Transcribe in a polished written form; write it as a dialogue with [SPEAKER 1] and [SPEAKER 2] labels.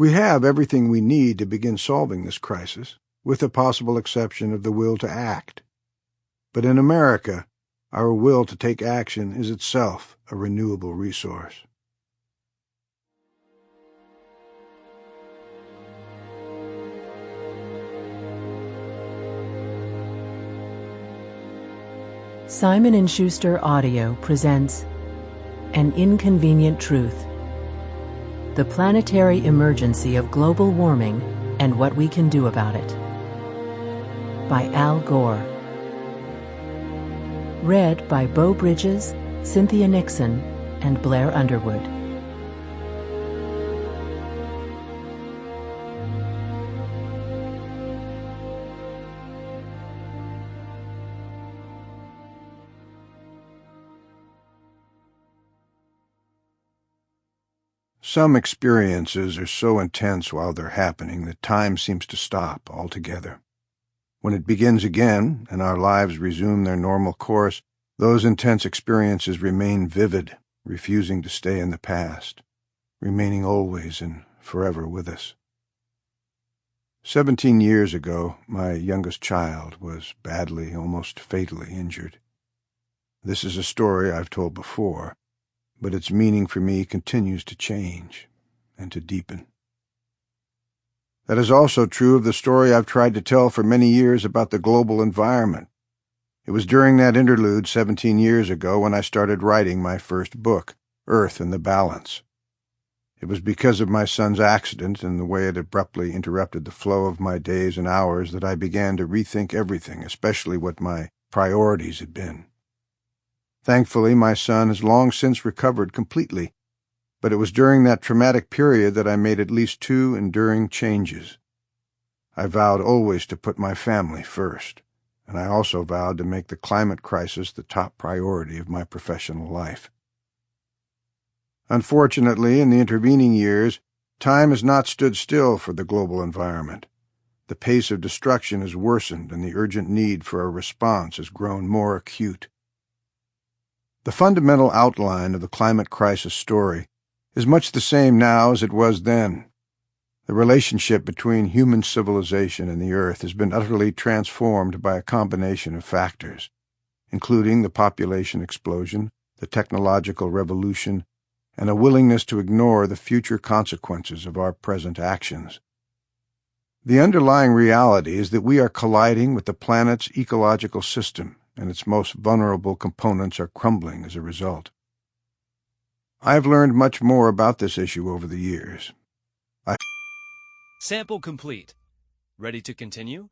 [SPEAKER 1] We have everything we need to begin solving this crisis, with the possible exception of the will to act. But in America, our will to take action is itself a renewable resource.
[SPEAKER 2] Simon & Schuster Audio presents An Inconvenient Truth: The Planetary Emergency of Global Warming and What We Can Do About It, by Gore. Read by Beau Bridges, Cynthia Nixon, and Blair Underwood.
[SPEAKER 1] Some experiences are so intense while they're happening that time seems to stop altogether. When it begins again, and our lives resume their normal course, those intense experiences remain vivid, refusing to stay in the past, remaining always and forever with us. 17 years ago, my youngest child was badly, almost fatally injured. This is a story I've told before, but its meaning for me continues to change and to deepen. That is also true of the story I've tried to tell for many years about the global environment. It was during that interlude 17 years ago when I started writing my first book, Earth in the Balance. It was because of my son's accident and the way it abruptly interrupted the flow of my days and hours that I began to rethink everything, especially what my priorities had been. Thankfully, my son has long since recovered completely, but it was during that traumatic period that I made at least 2 enduring changes. I vowed always to put my family first, and I also vowed to make the climate crisis the top priority of my professional life. Unfortunately, in the intervening years, time has not stood still for the global environment. The pace of destruction has worsened, and the urgent need for a response has grown more acute. The fundamental outline of the climate crisis story is much the same now as it was then. The relationship between human civilization and the Earth has been utterly transformed by a combination of factors, including the population explosion, the technological revolution, and a willingness to ignore the future consequences of our present actions. The underlying reality is that we are colliding with the planet's ecological system, and its most vulnerable components are crumbling as a result. I have learned much more about this issue over the years.
[SPEAKER 3] Sample complete. Ready to continue?